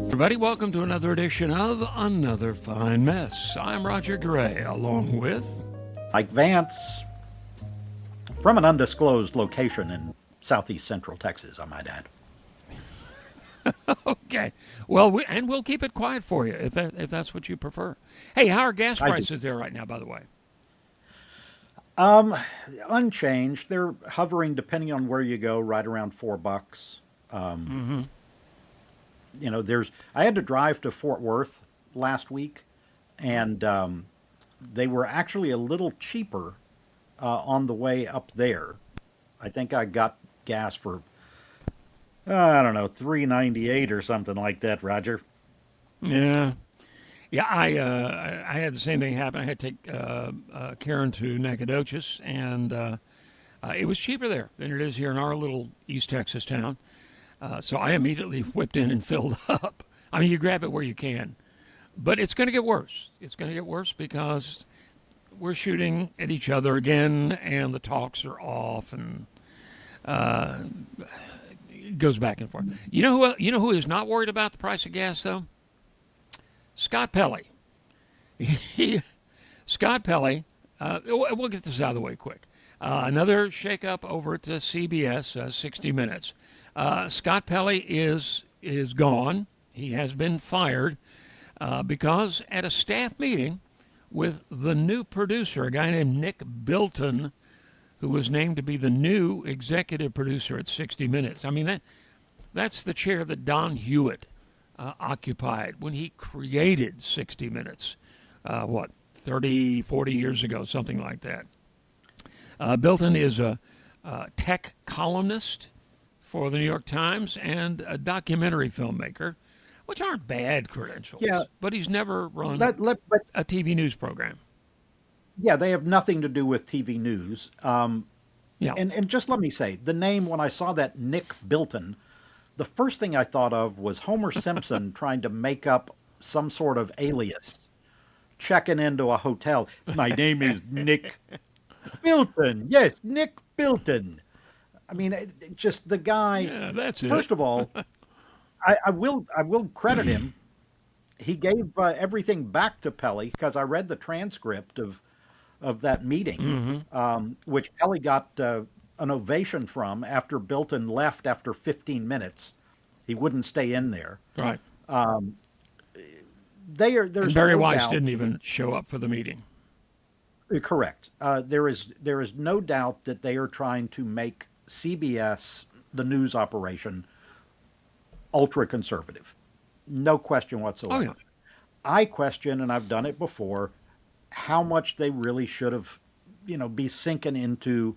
Everybody, welcome to another edition of Another Fine Mess. I'm Roger Gray, along with Mike Vance, from an undisclosed location in southeast central Texas, I might add. Okay. Well, we'll keep it quiet for you if that's what you prefer. Hey, how are gas prices there right now, by the way? Unchanged. They're hovering, depending on where you go, right around $4. You know, I had to drive to Fort Worth last week, and they were actually a little cheaper on the way up there. I think I got gas for, I don't know, $3.98 or something like that, Roger. Yeah. Yeah, I had the same thing happen. I had to take Karen to Nacogdoches, and it was cheaper there than it is here in our little East Texas town. So I immediately whipped in and filled up. I mean, you grab it where you can. But it's going to get worse. It's going to get worse because we're shooting at each other again, and the talks are off, and it goes back and forth. You know who is not worried about the price of gas, though? Scott Pelley. Scott Pelley, we'll get this out of the way quick. Another shakeup over at CBS, 60 Minutes. Scott Pelley is gone. He has been fired because at a staff meeting with the new producer, a guy named Nick Bilton, who was named to be the new executive producer at 60 Minutes. I mean, that's the chair that Don Hewitt occupied when he created 60 Minutes, 30, 40 years ago, something like that. Bilton is a tech columnist for the New York Times and a documentary filmmaker, which aren't bad credentials. Yeah, but he's never run a TV news program. Yeah, they have nothing to do with TV news. Yeah. And just let me say, the name, when I saw that Nick Bilton, the first thing I thought of was Homer Simpson trying to make up some sort of alias, checking into a hotel. My name is Nick Bilton. Yes, Nick Bilton. I mean, just the guy. Yeah, that's it. First of all, I will credit him. He gave everything back to Pelley because I read the transcript of that meeting, which Pelley got an ovation from after Bilton left after 15 minutes. He wouldn't stay in there. Right. There's and Barry no Weiss doubt, didn't even show up for the meeting. Correct. There is no doubt that they are trying to make CBS, the news operation, ultra conservative. No question whatsoever. Oh, yeah. I question, and I've done it before, how much they really should have, be sinking into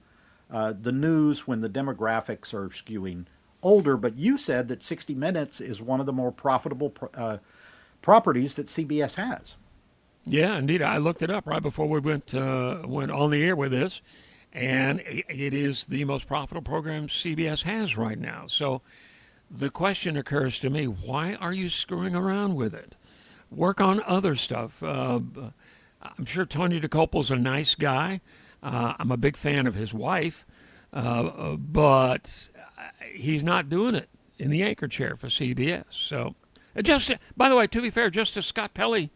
the news when the demographics are skewing older. But you said that 60 Minutes is one of the more profitable properties that CBS has. Yeah, indeed. I looked it up right before we went on the air with this, and it is the most profitable program CBS has right now. So the question occurs to me, why are you screwing around with it? Work on other stuff. I'm sure Tony DeCopel's a nice guy. I'm a big fan of his wife, but he's not doing it in the anchor chair for CBS. So, by the way, to be fair, Justice Scott Pelley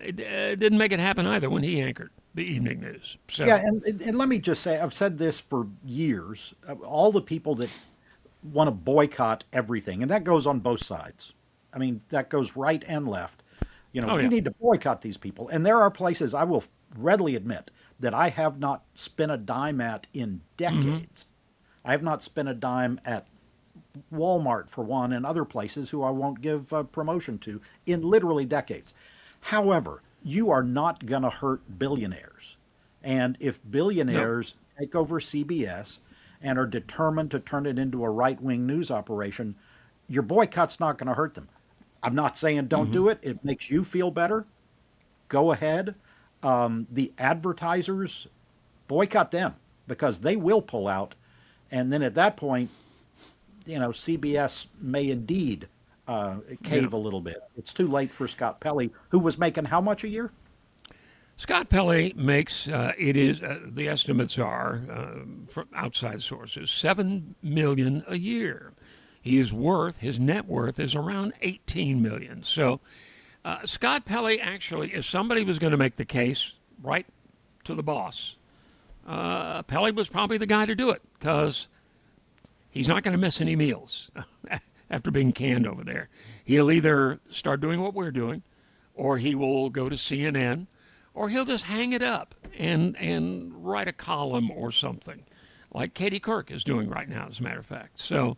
it didn't make it happen either when he anchored the evening news. So. Yeah, and let me just say, I've said this for years. All the people that want to boycott everything, and that goes on both sides. I mean, that goes right and left. We need to boycott these people. And there are places, I will readily admit, that I have not spent a dime at in decades. I have not spent a dime at Walmart, for one, and other places who I won't give promotion to in literally decades. However, you are not going to hurt billionaires. And if billionaires take over CBS and are determined to turn it into a right-wing news operation, your boycott's not going to hurt them. I'm not saying don't do it. It makes you feel better. Go ahead. The advertisers, boycott them because they will pull out. And then at that point, CBS may indeed cave a little bit. It's too late for Scott Pelley, who was making how much a year? Scott Pelley makes the estimates are from outside sources, $7 million a year. His net worth is around $18 million. So Scott Pelley actually, if somebody was going to make the case right to the boss, Pelley was probably the guy to do it, because he's not going to miss any meals after being canned over there. He'll either start doing what we're doing, or he will go to CNN, or he'll just hang it up and write a column or something, like Katie Couric is doing right now, as a matter of fact. So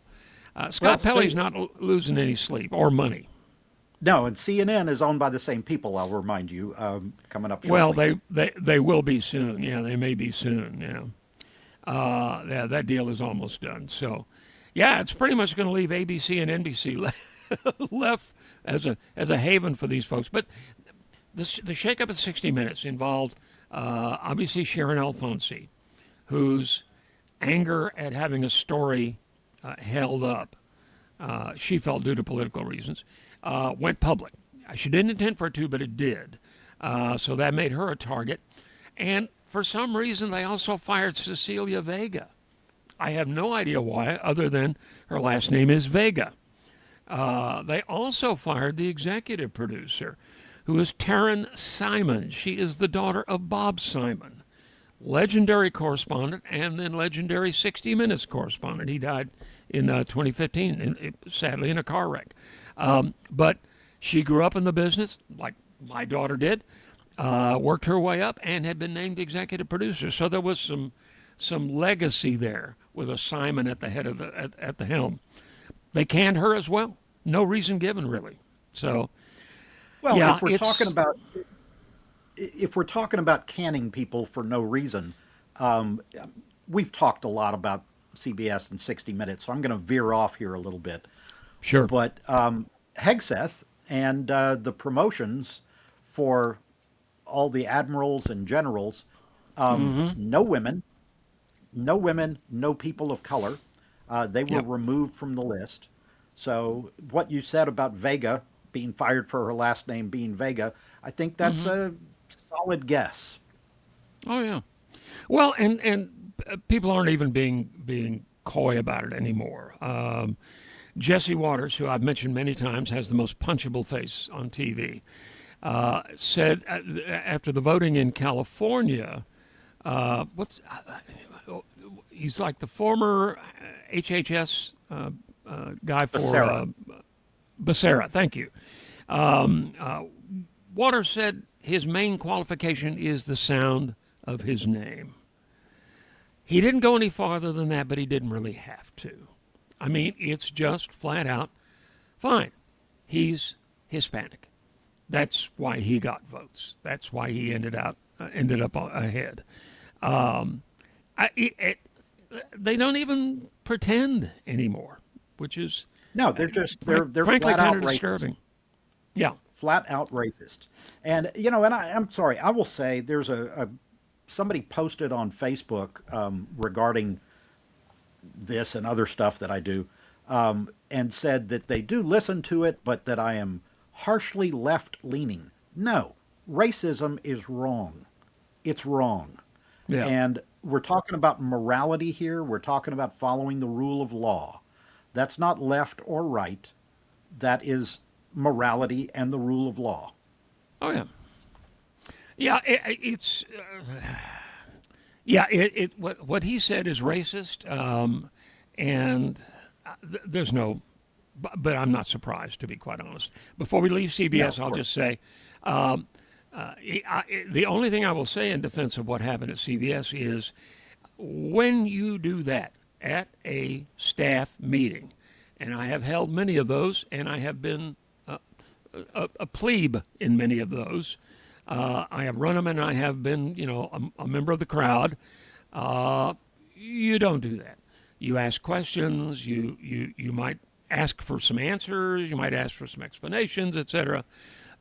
Scott Pelley's not losing any sleep or money. No, and CNN is owned by the same people, I'll remind you, coming up shortly. Well, they will be soon. Yeah, they may be soon. Yeah, that deal is almost done. So, yeah, it's pretty much going to leave ABC and NBC left as a haven for these folks. But the shakeup at 60 Minutes involved obviously Sharon Alfonsi, whose anger at having a story held up, she felt due to political reasons, went public. She didn't intend for it to, but it did. So that made her a target. And for some reason, they also fired Cecilia Vega. I have no idea why, other than her last name is Vega. They also fired the executive producer, who is Taryn Simon. She is the daughter of Bob Simon, legendary correspondent and then legendary 60 Minutes correspondent. He died in 2015, sadly in a car wreck. But she grew up in the business, like my daughter did, worked her way up, and had been named executive producer. So there was some legacy there with a Simon at the head of at the helm. They canned her as well. No reason given, really. So, well, yeah, if we're talking about canning people for no reason, we've talked a lot about CBS and 60 Minutes, so I'm going to veer off here a little bit. Sure. But Hegseth and the promotions for all the admirals and generals, no women, no people of color. They were removed from the list. So what you said about Vega being fired for her last name being Vega, I think that's a solid guess. Oh, yeah. Well, and people aren't even being coy about it anymore. Jesse Waters, who I've mentioned many times, has the most punchable face on TV, said after the voting in California, he's like the former HHS guy for Becerra. Thank you. Waters said his main qualification is the sound of his name. He didn't go any farther than that, but he didn't really have to. I mean, it's just flat out, fine, he's Hispanic. That's why he got votes. That's why he ended up ahead. They don't even pretend anymore, which is no. They're frankly flat kind out of racist. disturbing. Yeah, flat out racist. And and I'm sorry, I will say there's somebody posted on Facebook regarding this and other stuff that I do, and said that they do listen to it, but that I am harshly left-leaning. No, racism is wrong. It's wrong. yeah. And we're talking about morality here. We're talking about following the rule of law. That's not left or right. That is morality and the rule of law. Oh, yeah. Yeah, it's... what he said is racist, and there's no, but I'm not surprised, to be quite honest. Before we leave CBS, I'll just say, the only thing I will say in defense of what happened at CBS is, when you do that at a staff meeting, and I have held many of those, and I have been a plebe in many of those. I have run them, and I have been, a member of the crowd. You don't do that. You ask questions. You might ask for some answers. You might ask for some explanations, etc.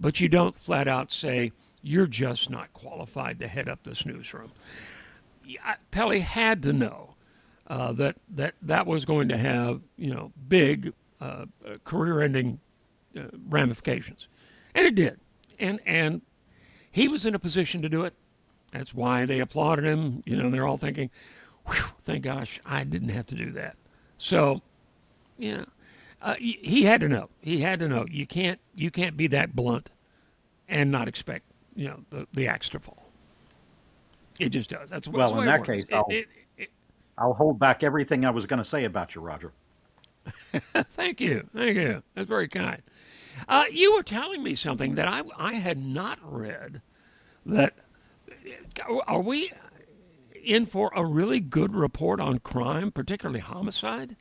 But you don't flat out say, you're just not qualified to head up this newsroom. Pelley had to know that was going to have, big career-ending ramifications, and it did. And he was in a position to do it. That's why they applauded him. They're all thinking, whew, thank gosh, I didn't have to do that. So, yeah, he had to know. He had to know. You can't be that blunt and not expect the axe to fall. It just does. That's the Well, in way it that works. case, I'll hold back everything I was going to say about you, Roger. Thank you. Thank you. That's very kind. You were telling me something that I had not read. That are we in for a really good report on crime, particularly homicide,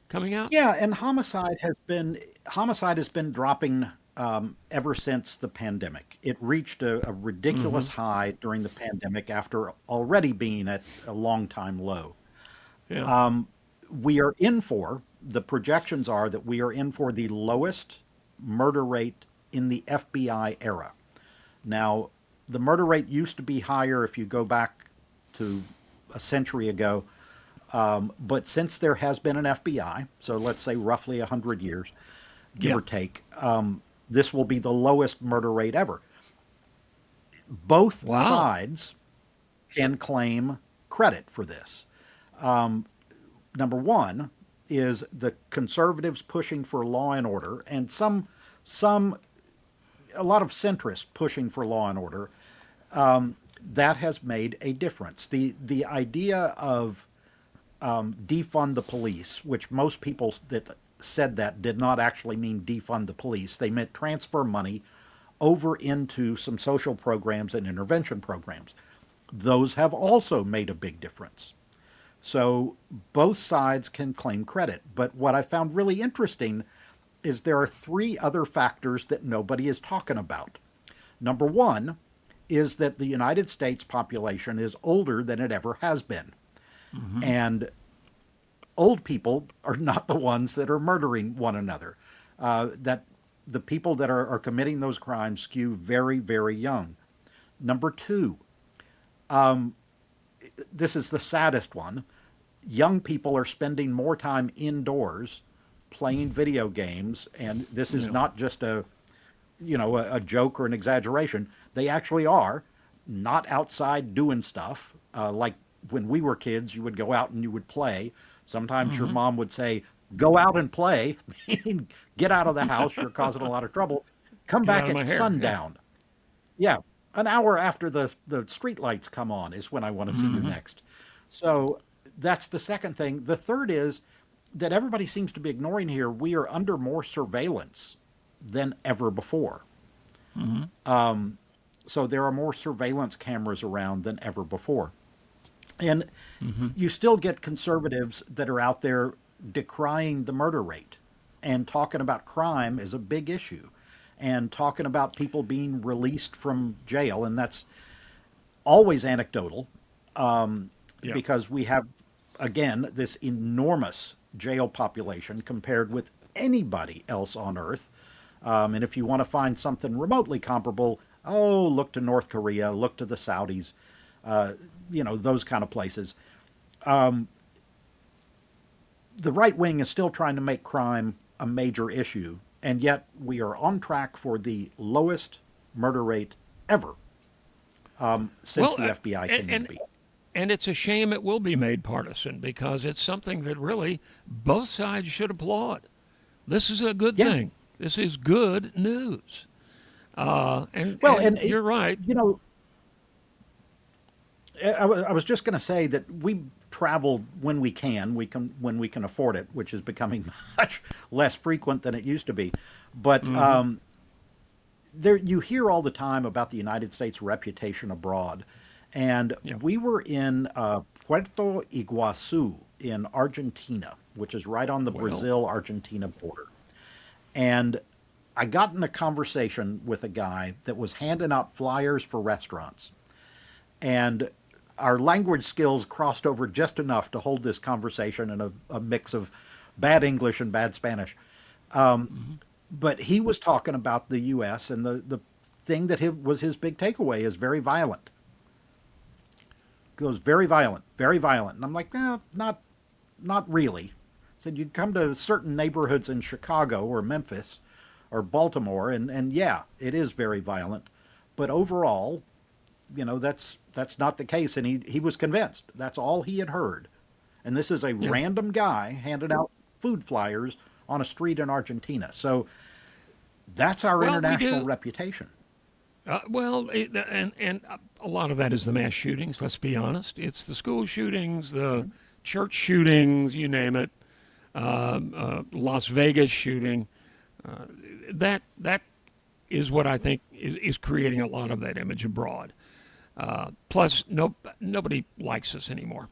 coming out? Yeah, and homicide has been dropping ever since the pandemic. It reached a ridiculous high during the pandemic after already being at a long time low. Yeah. We are in for the projections are that we are in for the lowest murder rate in the FBI era. Now, the murder rate used to be higher if you go back to a century ago. But since there has been an FBI, so let's say roughly 100 years, give Yeah. or take, this will be the lowest murder rate ever. Both Wow. sides can claim credit for this. Number one is the conservatives pushing for law and order, and a lot of centrists pushing for law and order. That has made a difference. The idea of defund the police, which most people that said that did not actually mean defund the police. They meant transfer money over into some social programs and intervention programs. Those have also made a big difference. So both sides can claim credit. But what I found really interesting is there are three other factors that nobody is talking about. Number one is that the United States population is older than it ever has been. And old people are not the ones that are murdering one another. That the people that are committing those crimes skew very, very young. Number two, this is the saddest one. Young people are spending more time indoors playing video games, and this is Yeah. not just a joke or an exaggeration. They actually are not outside doing stuff like when we were kids. You would go out and you would play. Sometimes your mom would say, "Go out and play," meaning get out of the house. You're causing a lot of trouble. Come Get out back of my at hair. Yeah. sundown. Yeah, an hour after the street lights come on is when I want to see you next. So that's the second thing. The third is that everybody seems to be ignoring here. We are under more surveillance than ever before. So there are more surveillance cameras around than ever before. And you still get conservatives that are out there decrying the murder rate and talking about crime is a big issue and talking about people being released from jail. And that's always anecdotal Yeah. because we have, again, this enormous jail population compared with anybody else on earth. And if you want to find something remotely comparable, look to North Korea, look to the Saudis, those kind of places. The right wing is still trying to make crime a major issue, and yet we are on track for the lowest murder rate ever since the FBI came into being. And it's a shame it will be made partisan because it's something that really both sides should applaud. This is a good Yeah. thing. This is good news. And And you're right. I was just going to say that we travel when we can. When we can afford it, which is becoming much less frequent than it used to be. But you hear all the time about the United States reputation abroad, and Yeah. we were in Puerto Iguazu in Argentina, which is right on the Well. Brazil-Argentina border. And I got in a conversation with a guy that was handing out flyers for restaurants. And our language skills crossed over just enough to hold this conversation in a mix of bad English and bad Spanish. But he was talking about the U.S. and the thing that was his big takeaway is very violent. Goes very violent, very violent. And I'm like, not really. Said you come to certain neighborhoods in Chicago or Memphis or Baltimore, and yeah, it is very violent. But overall, that's not the case, and he was convinced. That's all he had heard. And this is a Yeah. random guy handing out food flyers on a street in Argentina. So that's our Well, we international do. reputation. And a lot of that is the mass shootings. Let's be honest. It's the school shootings, the church shootings, you name it. Las Vegas shooting. That is what I think is creating a lot of that image abroad. Plus, nobody likes us anymore.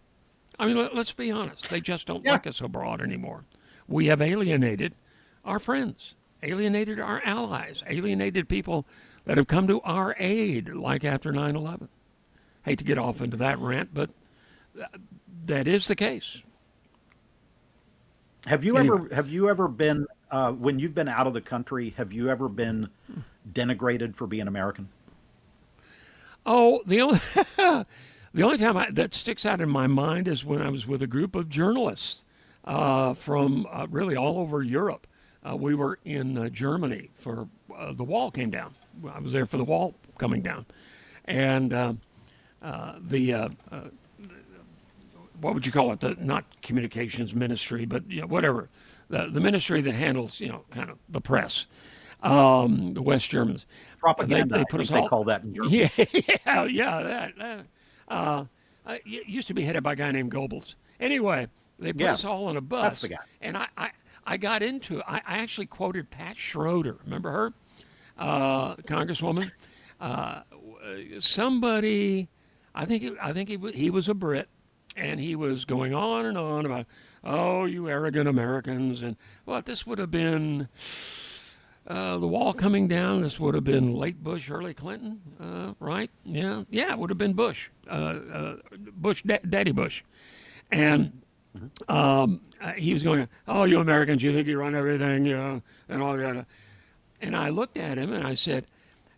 I mean, let's be honest. They just don't Yeah. like us abroad anymore. We have alienated our friends, alienated our allies, alienated people that have come to our aid, like after 9/11. Hate to get off into that rant, but that is the case. Anyway. Have you ever been when you've been out of the country? Have you ever been denigrated for being American? Oh, the only time that sticks out in my mind is when I was with a group of journalists from really all over Europe. We were in Germany for the wall came down. I was there for the wall coming down, and the what would you call it? The not communications ministry, but whatever, the ministry that handles kind of the press. The West Germans. Propaganda, They I put us think they all. call that in Germany. Yeah. It used to be headed by a guy named Goebbels. Anyway, they put Yeah, us all on a that's bus, the guy. and I got into it. I actually quoted Pat Schroeder. Remember her, Congresswoman? Somebody, I think he was a Brit, and he was going on and on about, oh, you arrogant Americans, and what this would have been. The wall coming down, this would have been late Bush, early Clinton, right? Yeah, it would have been Bush, Daddy Bush. And he was going, oh, you Americans, you think you run everything, and all that. And I looked at him and I said,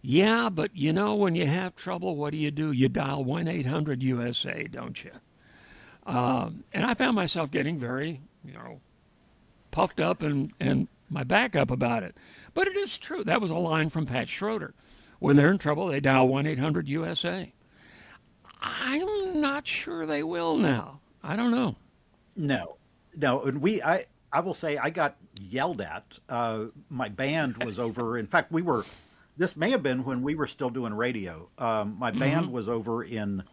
yeah, but when you have trouble, what do? You dial 1-800-USA, don't you? And I found myself getting very, puffed up and my back up about it. But it is true. That was a line from Pat Schroeder. When they're in trouble, they dial 1-800-USA. I'm not sure they will now. I don't know. No, and I will say I got yelled at. My band was over. In fact, we were. This may have been when we were still doing radio. My band was over in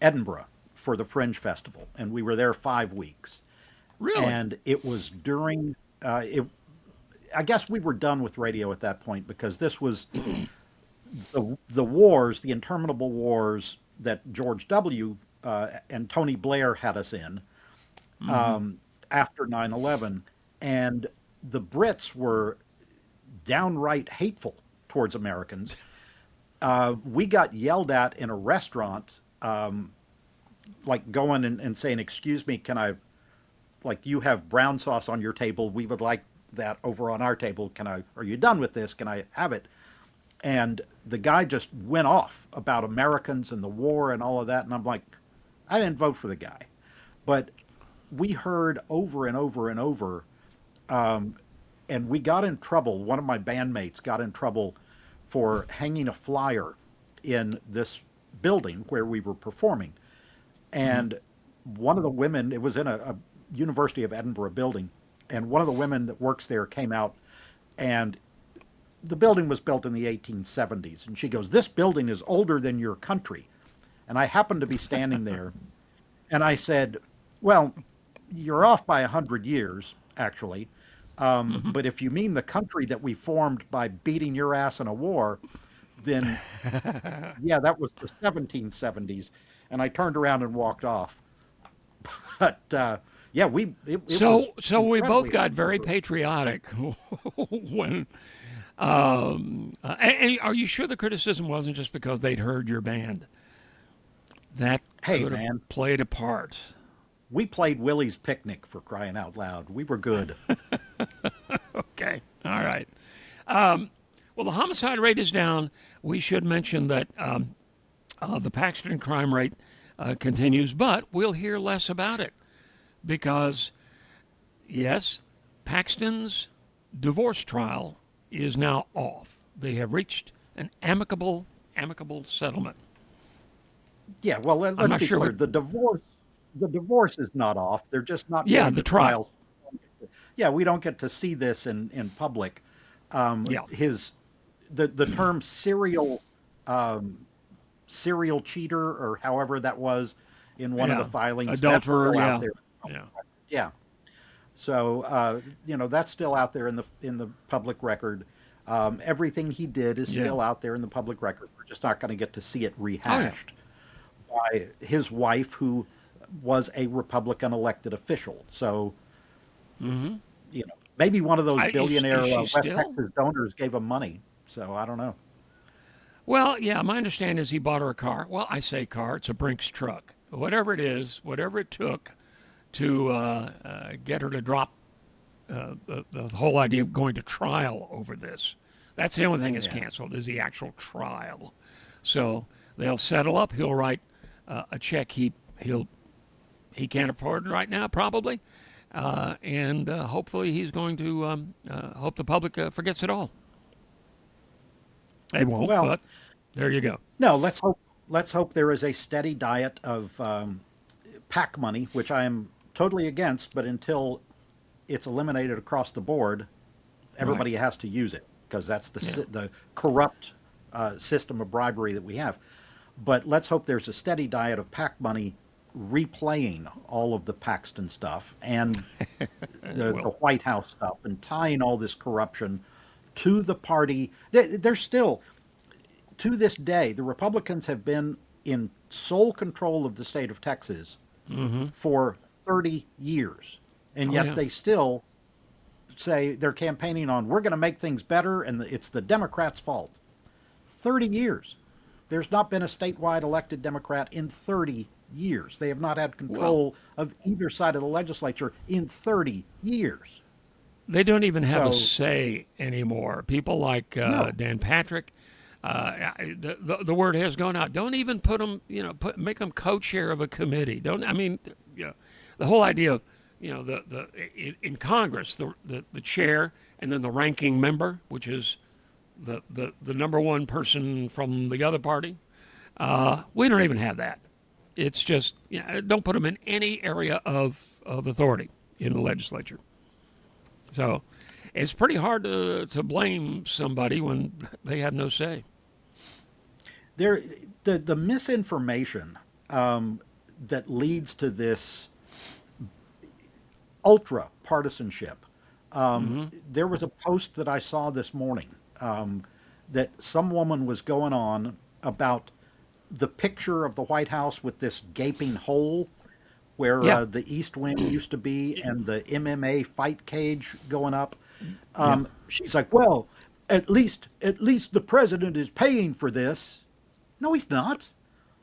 Edinburgh for the Fringe Festival, and we were there 5 weeks. Really? And it was during it. I guess we were done with radio at that point because this was the wars, the interminable wars that George W. And Tony Blair had us in after 9/11, and the Brits were downright hateful towards Americans. We got yelled at in a restaurant, like going and saying, "Excuse me, can I?" Like, you have brown sauce on your table. We would like that over on our table. Are you done with this? Can I have it? And the guy just went off about Americans and the war and all of that. And I'm like, I didn't vote for the guy. But we heard over and over and over, and we got in trouble. One of my bandmates got in trouble for hanging a flyer in this building where we were performing. And one of the women, it was in a University of Edinburgh building, and one of the women that works there came out, and the building was built in the 1870s, and she goes, "This building is older than your country." And I happened to be standing there, and I said, "Well, you're off by 100 years, actually, but if you mean the country that we formed by beating your ass in a war, then yeah, that was the 1770s." And I turned around and walked off. But yeah, it So we both incredibly got very uncomfortable. patriotic when. And are you sure the criticism wasn't just because they'd heard your band? That Hey, could man, have played a part. we played Willie's Picnic, for crying out loud. We were good. Okay. All right. Well, the homicide rate is down. We should mention that the Paxton crime rate continues, but we'll hear less about it because, yes, Paxton's divorce trial is now off. They have reached an amicable settlement. Yeah, well, I'm let's not be sure clear. what. The divorce is not off. They're just not Yeah, going the to trial. trial. Yeah, we don't get to see this in public. Yeah, His the term serial cheater, or however that was in one of the yeah, filings, that's adulterer. still out Yeah, there. yeah, Yeah. So that's still out there in the public record. Everything he did is yeah. still out there in the public record. We're just not going to get to see it Oh yeah. rehashed by his wife, who was a Republican elected official. So maybe one of those Is billionaire she West still? Texas donors gave him money. So I don't know. Well, yeah. My understanding is he bought her a car. Well, I say car. It's a Brinks truck. Whatever it is, whatever it took to get her to drop the whole idea of going to trial over this. That's the only thing that's Yeah. canceled is the actual trial. So they'll settle up. He'll write a check he can't afford right now probably, and hopefully he's going to hope the public forgets it all. They won't, Well, but there you go. no. Let's hope there is a steady diet of PAC money, which I am totally against. But until it's eliminated across the board, Right. everybody has to use it because that's Yeah. the corrupt system of bribery that we have. But let's hope there's a steady diet of PAC money replaying all of the Paxton stuff and the Well, White House stuff and tying all this corruption to the party. They're still, to this day, the Republicans have been in sole control of the state of Texas for 30 years. And oh yet yeah. they still say they're campaigning on, we're going to make things better and it's the Democrats' fault. 30 years. There's not been a statewide elected Democrat in 30 years. They have not had Well, control of either side of the legislature in 30 years. they don't even have a So, say anymore. People like no. Dan Patrick, the word has gone out. Don't even put them, make them co-chair of a committee. Don't I mean, the whole idea of, in Congress, the chair and then the ranking member, which is the number one person from the other party. We don't even have that. It's just don't put them in any area of authority in the legislature. So it's pretty hard to blame somebody when they have no say. There, the misinformation that leads to this ultra partisanship. There was a post that I saw this morning that some woman was going on about the picture of the White House with this gaping hole where Yeah, the East Wing used to be and the MMA fight cage going up. yeah. She's like, well, at least the president is paying for this. No, he's not.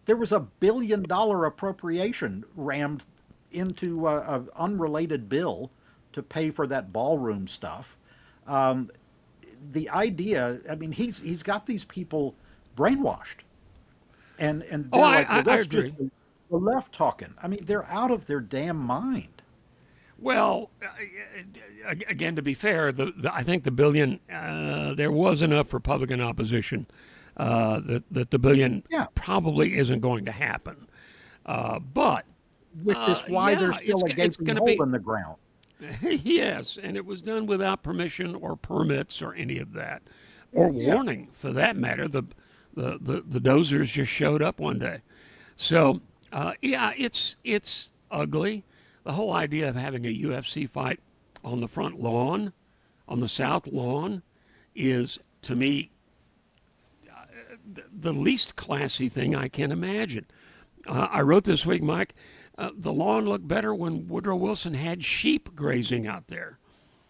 There was $1 billion appropriation rammed into an unrelated bill to pay for that ballroom stuff. Um, the idea, I mean, he's got these people brainwashed, and Oh, they're I, like, well, I, I that's just agree. the left talking. I mean, they're out of their damn mind. Well, again, to be fair, I think the billion there was enough Republican opposition that the billion Yeah, probably isn't going to happen. But which is why there's yeah, still a it's gaping going to hole be in the ground. yes, and it was done without permission or permits or any of that, or Yeah. warning for that matter. The dozers just showed up one day. So yeah, it's ugly. The whole idea of having a UFC fight on the front lawn, on the south lawn, is to me the least classy thing I can imagine. I wrote this week, Mike. The lawn looked better when Woodrow Wilson had sheep grazing out there.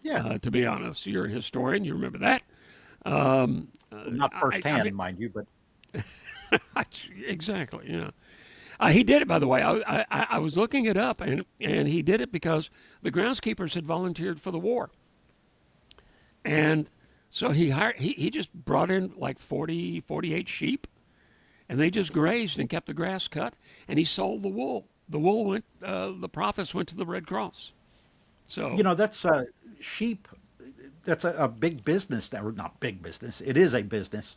Yeah. To be honest, you're a historian. You remember that. Not I firsthand, mean, mind you, but exactly. Yeah. He did it, by the way. I was looking it up, and he did it because the groundskeepers had volunteered for the war. And so he just brought in like 40, 48 sheep, and they just grazed and kept the grass cut, and he sold the wool. The wool went, the profits went to the Red Cross. So, that's sheep. That's a big business, or not big business. It is a business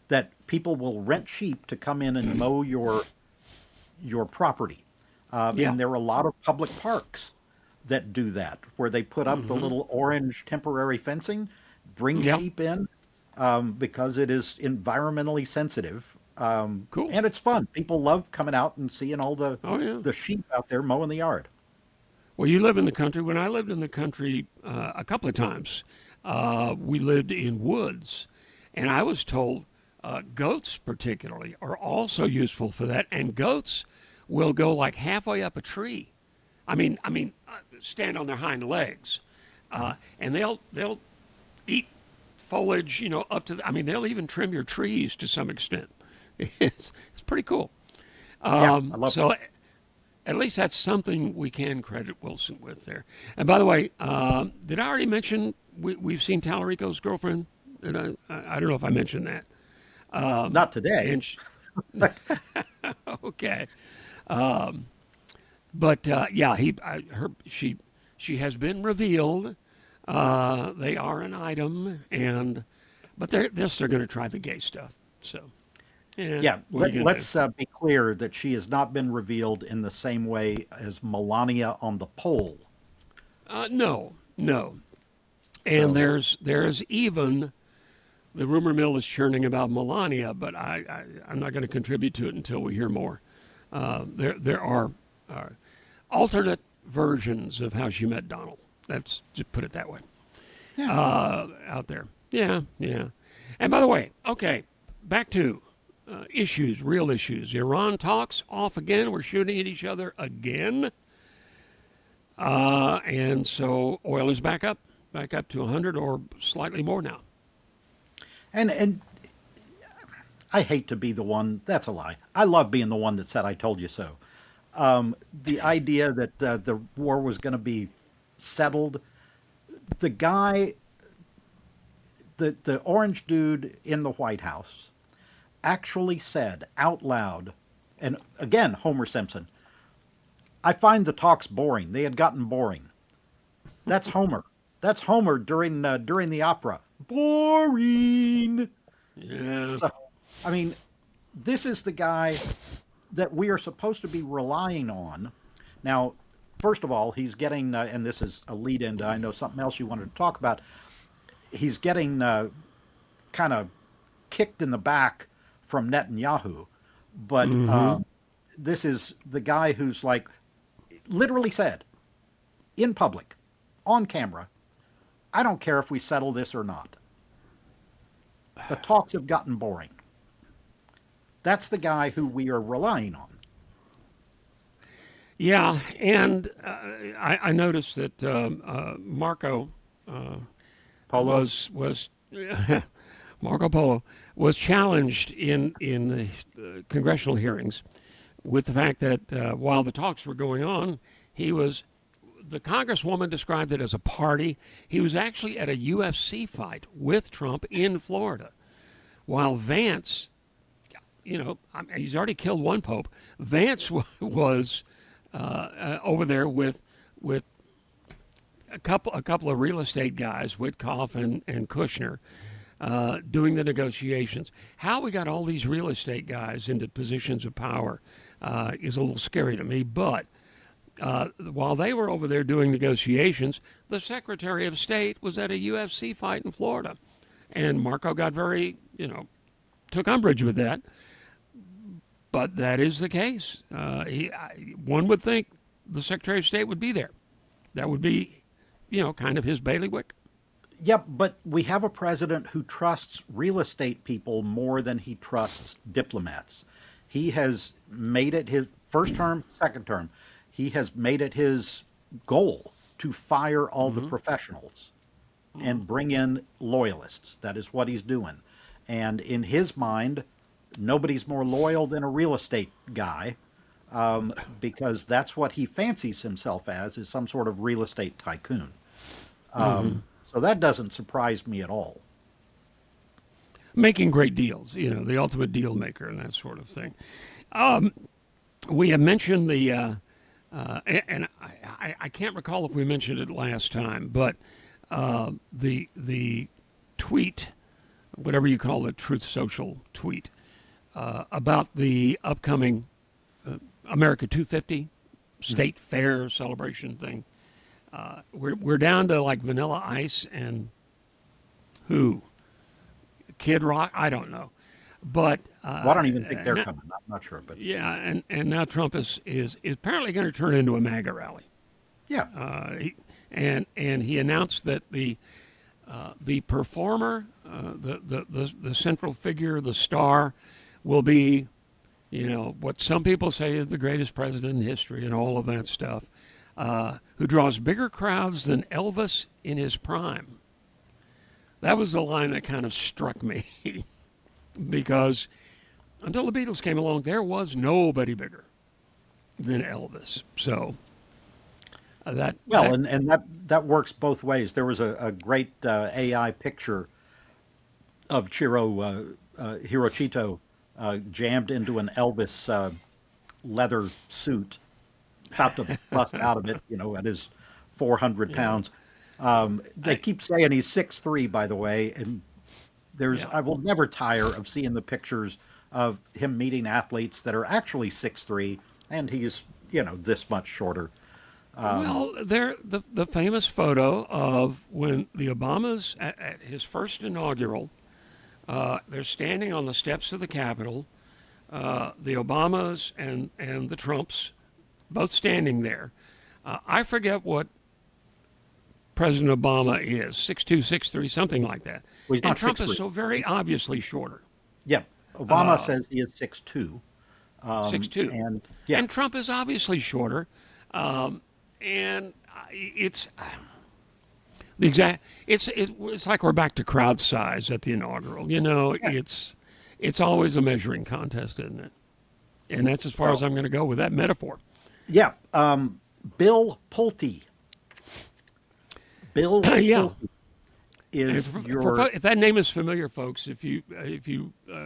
that people will rent sheep to come in and mow your property. Yeah. And there are a lot of public parks that do that, where they put up the little orange temporary fencing, bring Yeah. sheep in, because it is environmentally sensitive. Cool. And it's fun. People love coming out and seeing all Oh yeah. the sheep out there mowing the yard. Well, you live in the country. When I lived in the country a couple of times, we lived in woods, and I was told goats, particularly, are also useful for that. And goats will go like halfway up a tree. Stand on their hind legs, and they'll eat foliage, up to. They'll even trim your trees to some extent. It's pretty cool. Yeah, I love So at least that's something we can credit Wilson with there. And by the way, did I already mention we've seen Tallarico's girlfriend? I don't know if I mentioned that. it. Not today. And she, okay, but yeah, she has been revealed. They are an item, but they're going to try the gay stuff. So. Yeah, What are you gonna let's be clear that she has not been revealed in the same way as Melania on the pole. No, no. And So, there's even the rumor mill is churning about Melania, but I'm not going to contribute to it until we hear more. There are alternate versions of how she met Donald. Let's just put it that way. Out there. Yeah, yeah. And by the way, okay, back to issues, real issues. Iran talks off again. We're shooting at each other again. And so oil is back up to 100 or slightly more now. and I hate to be the one. That's a lie. I love being the one that said I told you so. The idea that the war was going to be settled. The guy, the orange dude in the White House, actually said out loud, and again, Homer Simpson, I find the talks boring. They had gotten boring. That's Homer. That's Homer during the opera. Boring. Yeah. So, I mean, this is the guy that we are supposed to be relying on. Now, first of all, he's getting, and this is a lead into, I know something else you wanted to talk about. He's getting kind of kicked in the back from Netanyahu, but this is the guy who's like literally said in public, on camera, I don't care if we settle this or not. The talks have gotten boring. That's the guy who we are relying on. Yeah, and I noticed that Marco Polo? was Marco Polo was challenged in the congressional hearings with the fact that while the talks were going on, the Congresswoman described it as a party. He was actually at a UFC fight with Trump in Florida, while Vance, he's already killed one pope. Vance was over there with a couple of real estate guys, Witkoff and Kushner, doing the negotiations. How we got all these real estate guys into positions of power is a little scary to me. But while they were over there doing negotiations, the Secretary of State was at a UFC fight in Florida, and Marco got took umbrage with that. But that is the case. One would think the Secretary of State would be there. That would be, kind of his bailiwick. Yep, but we have a president who trusts real estate people more than he trusts diplomats. He has made it his first term, second term. He has made it his goal to fire all the professionals and bring in loyalists. That is what he's doing. And in his mind, nobody's more loyal than a real estate guy, because that's what he fancies himself as, is some sort of real estate tycoon. So that doesn't surprise me at all. Making great deals, the ultimate deal maker and that sort of thing. We have mentioned and I can't recall if we mentioned it last time, but the tweet whatever you call the Truth Social tweet, about the upcoming America 250 state fair celebration thing. We're down to like Vanilla Ice and who? Kid Rock? I don't know. But Well, I don't even think they're coming. I'm not sure, but yeah, and now Trump is apparently going to turn into a MAGA rally. yeah. And he announced that the performer, the central figure, the star, will be, what some people say is the greatest president in history and all of that stuff, who draws bigger crowds than Elvis in his prime. That was the line that kind of struck me because until the Beatles came along, there was nobody bigger than Elvis. So that works both ways. There was a great AI picture of Hirochito jammed into an Elvis leather suit, about to bust out of it, at his 400 pounds. They keep saying he's 6'3", by the way, and I will never tire of seeing the pictures of him meeting athletes that are actually 6'3", and he's this much shorter. Well, the famous photo of when the Obamas at his first inaugural, they're standing on the steps of the Capitol, the Obamas and the Trumps, both standing there. I forget what President Obama is, 6'2", 6'3", something like that. Well, he's not and Trump 6'3". is so very obviously shorter. Yeah, Obama says he is 6'2". 6'2". And yeah, And Trump is obviously shorter. And it's the exact. It's like we're back to crowd size at the inaugural. It's always a measuring contest, isn't it? And that's as far as I'm going to go with that metaphor. Yeah, Bill Pulte. Bill Yeah. Pulte is If that name is familiar, folks, if you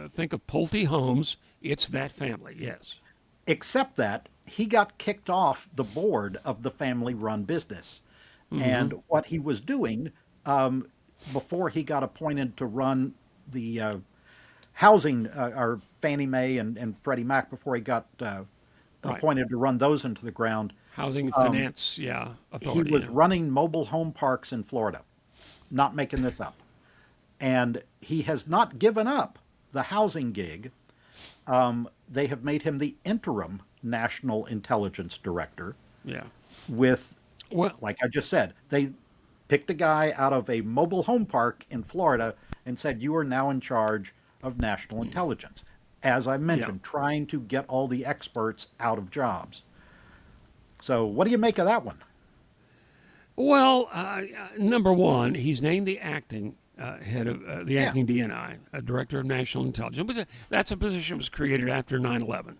think of Pulte Homes, it's that family. Yes. Except that he got kicked off the board of the family-run business. Mm-hmm. And what he was doing before he got appointed to run the housing, or Fannie Mae and Freddie Mac, before he got appointed to run those into the ground. Housing Finance, Authority. He was running mobile home parks in Florida, not making this up. And he has not given up the housing gig. They have made him the interim National Intelligence Director. Yeah. Like I just said, they picked a guy out of a mobile home park in Florida and said, you are now in charge of national intelligence. As I mentioned, trying to get all the experts out of jobs. So what do you make of that one? Well, number one, he's named the acting head of the acting DNI, Director of National Intelligence. That's a position that was created after 9/11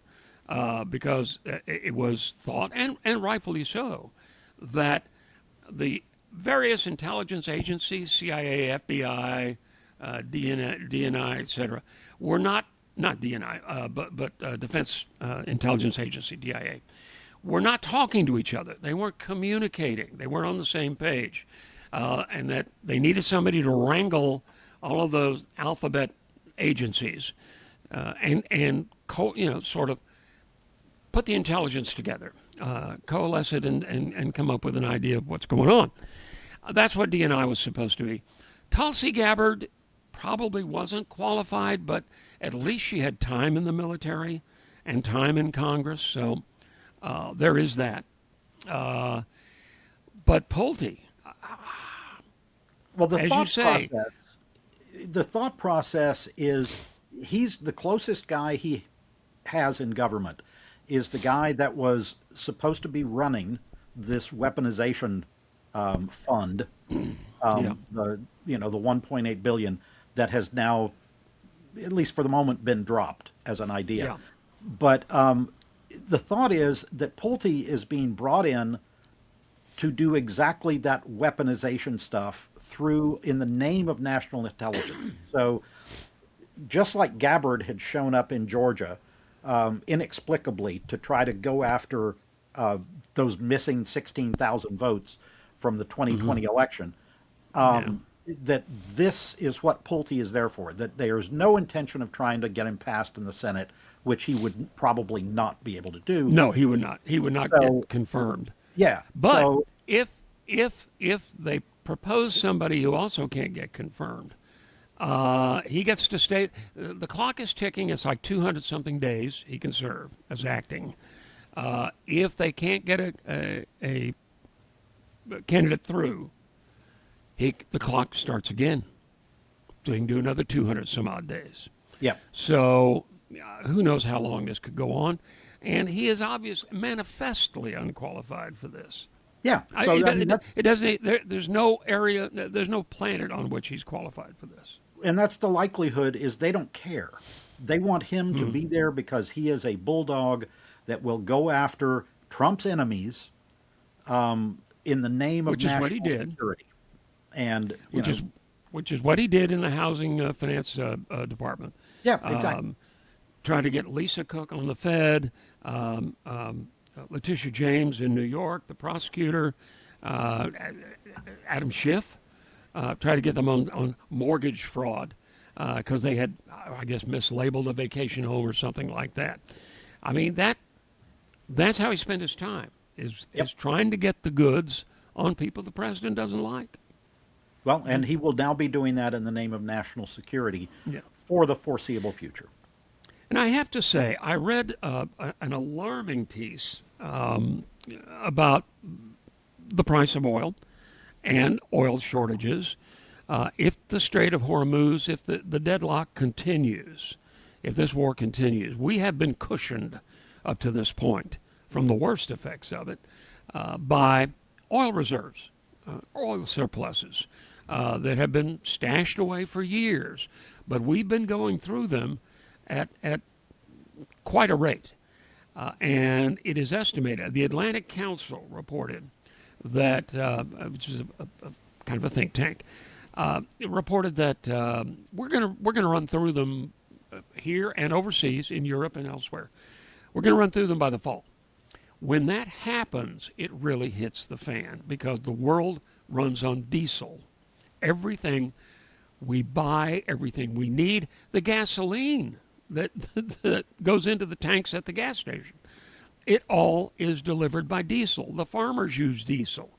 because it was thought, and rightfully so, that the various intelligence agencies, CIA, FBI, DNI, etc., were not DNI, but Defense Intelligence Agency, DIA, were not talking to each other. They weren't communicating. They weren't on the same page. And that they needed somebody to wrangle all of those alphabet agencies and sort of put the intelligence together, coalesce it and come up with an idea of what's going on. That's what DNI was supposed to be. Tulsi Gabbard probably wasn't qualified, but at least she had time in the military and time in Congress, so there is that. But Pulte, well, the thought process is he's the closest guy he has in government is the guy that was supposed to be running this weaponization fund, the $1.8 billion that has now, at least for the moment, been dropped as an idea. Yeah. But the thought is that Pulte is being brought in to do exactly that weaponization stuff in the name of national intelligence. So just like Gabbard had shown up in Georgia inexplicably to try to go after those missing 16,000 votes from the 2020 election, that this is what Pulte is there for, that there's no intention of trying to get him passed in the Senate, which he would probably not be able to do. No, he would not. He would not So, get confirmed. yeah. But So, if they propose somebody who also can't get confirmed, he gets to stay. The clock is ticking. It's like 200 something days he can serve as acting. If they can't get a candidate through, the clock starts again. So he can do another 200 some odd days. yeah. So who knows how long this could go on. And he is obviously manifestly unqualified for this. Yeah. So, It doesn't. There's no area. There's no planet on which he's qualified for this. and that's the likelihood is they don't care. They want him to be there because he is a bulldog that will go after Trump's enemies in the name of Which is national what he did. security. And Which is what he did in the housing finance department. yeah, exactly. Trying to get Lisa Cook on the Fed, Letitia James in New York, the prosecutor, Adam Schiff, try to get them on mortgage fraud because they had, I guess, mislabeled a vacation home or something like that. I mean, that's how he spent his time, is trying to get the goods on people the president doesn't like. Well, and he will now be doing that in the name of national security for the foreseeable future. And I have to say, I read an alarming piece about the price of oil and oil shortages. If the Strait of Hormuz, if the deadlock continues, if this war continues, we have been cushioned up to this point from the worst effects of it by oil reserves, oil surpluses that have been stashed away for years. But we've been going through them at quite a rate. And it is estimated, the Atlantic Council reported that, which is a kind of a think tank, it reported that we're gonna run through them here and overseas in Europe and elsewhere. We're going to run through them by the fall. When that happens, it really hits the fan because the world runs on diesel. Everything we buy, everything we need, the gasoline that goes into the tanks at the gas station, it all is delivered by diesel. The farmers use diesel.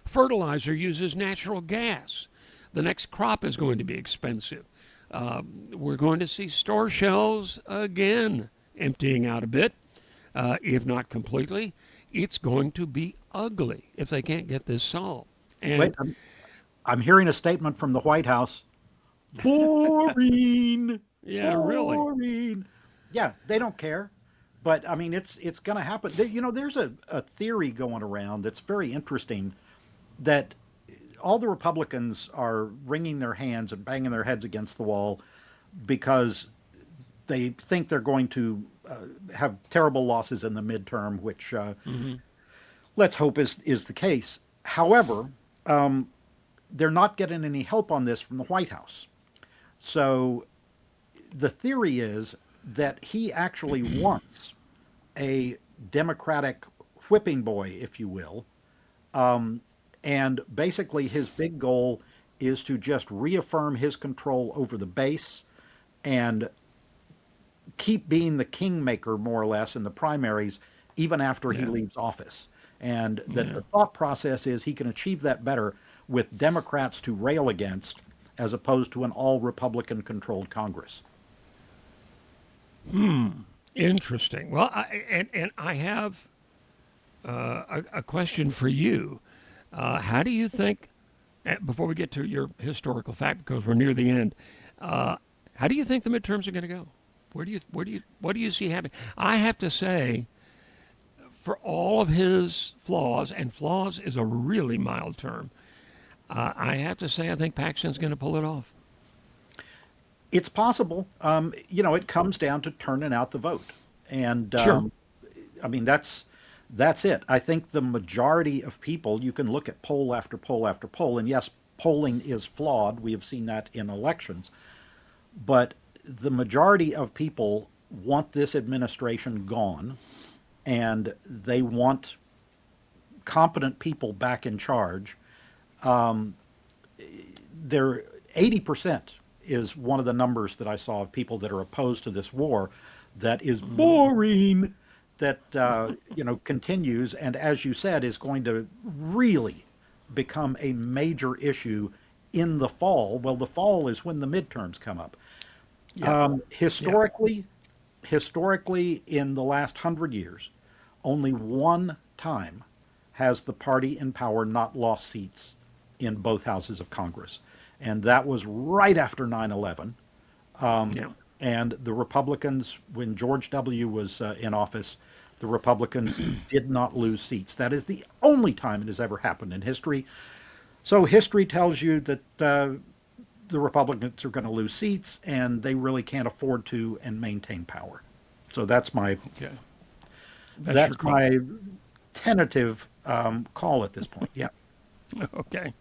Fertilizer uses natural gas. The next crop is going to be expensive. We're going to see store shelves again emptying out a bit, if not completely. It's going to be ugly if they can't get this solved. And Wait, I'm hearing a statement from the White House. Boring. yeah, really. Boring. Yeah, they don't care. But I mean, it's going to happen. There's a theory going around that's very interesting that all the Republicans are wringing their hands and banging their heads against the wall because they think they're going to have terrible losses in the midterm, which let's hope is the case. However, they're not getting any help on this from the White House. So the theory is that he actually wants a Democratic whipping boy, if you will. And basically his big goal is to just reaffirm his control over the base and keep being the kingmaker, more or less, in the primaries, even after he leaves office. And that the thought process is he can achieve that better with Democrats to rail against as opposed to an all-Republican-controlled Congress. Interesting. Well, I have a question for you. How do you think, before we get to your historical fact, because we're near the end, how do you think the midterms are going to go? What do you see happening? I have to say, for all of his flaws, and flaws is a really mild term, I have to say I think Paxton's going to pull it off. It's possible. It comes down to turning out the vote. And Sure. I mean, that's it. I think the majority of people, you can look at poll after poll after poll, and yes, polling is flawed. We have seen that in elections. But the majority of people want this administration gone, and they want competent people back in charge. there 80% is one of the numbers that I saw of people that are opposed to this war that is boring, that continues, and as you said, is going to really become a major issue in the fall. Well, the fall is when the midterms come up. Yeah. Historically, in the last 100 years, only one time has the party in power not lost seats in both houses of Congress, and that was right after 9/11. Yeah. And the Republicans, when George W. was in office, the Republicans did not lose seats. That is the only time it has ever happened in history. So history tells you that the Republicans are going to lose seats, and they really can't afford to and maintain power. So that's my Okay. that's your call. my tentative call at this point. Yeah. Okay.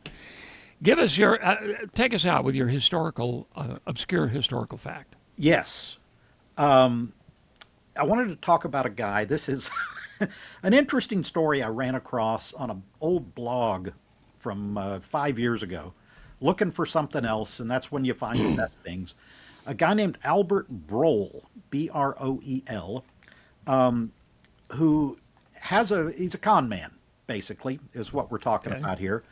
Give us your take us out with your historical obscure historical fact. Yes. I wanted to talk about a guy. This is an interesting story I ran across on an old blog from 5 years ago, looking for something else, and that's when you find the best things. A guy named Albert Broel, Broel, who he's a con man, basically, is what we're talking about here.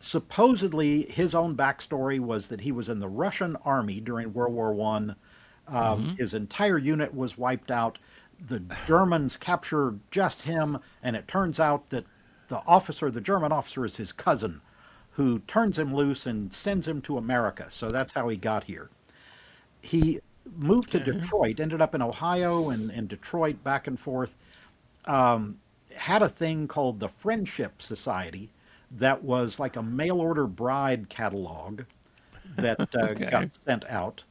Supposedly, his own backstory was that he was in the Russian army during World War One. His entire unit was wiped out. The Germans captured just him, and it turns out that the German officer, is his cousin, who turns him loose and sends him to America. So that's how he got here. He moved to Detroit, ended up in Ohio and Detroit, back and forth. Had a thing called the Friendship Society that was like a mail order bride catalog that got sent out.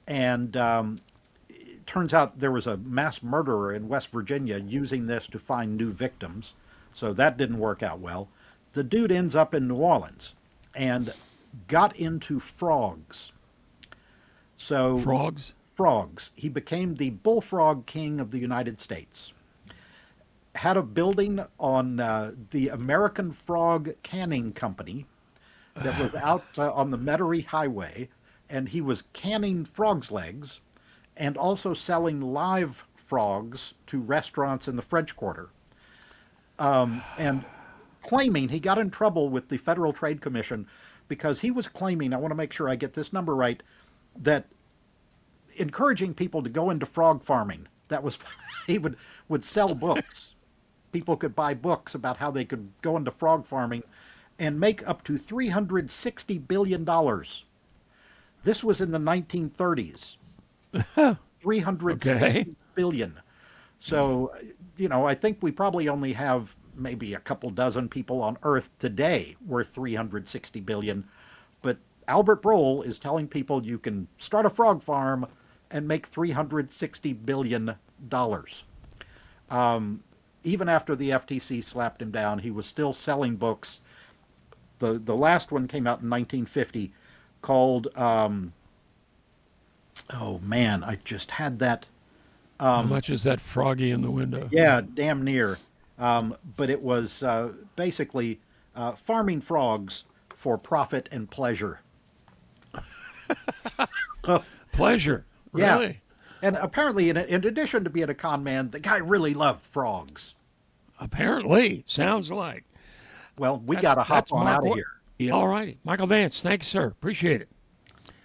And it turns out there was a mass murderer in West Virginia using this to find new victims. So that didn't work out well. The dude ends up in New Orleans and got into frogs. So Frogs? Frogs. He became the bullfrog king of the United States. Had a building on the American Frog Canning Company that was out on the Metairie Highway, and he was canning frogs' legs and also selling live frogs to restaurants in the French Quarter. And claiming he got in trouble with the Federal Trade Commission because he was claiming, I want to make sure I get this number right, that encouraging people to go into frog farming. That was, he would sell books. People could buy books about how they could go into frog farming and make up to $360 billion. This was in the 1930s. 360 billion. So, I think we probably only have maybe a couple dozen people on Earth today worth 360 billion. But Albert Broel is telling people you can start a frog farm and make $360 billion. Even after the FTC slapped him down, he was still selling books. The last one came out in 1950 called, oh man, I just had that. How much is that froggy in the window? Yeah, damn near. But it was basically farming frogs for profit and pleasure. Pleasure, really? Yeah. And apparently, in addition to being a con man, the guy really loved frogs. Apparently, sounds like. Well, we got to hop on out of here. Yeah. All righty. Michael Vance, thanks, sir. Appreciate it.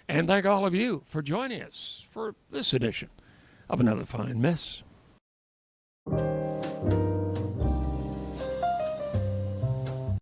And thank all of you for joining us for this edition of Another Fine Mess.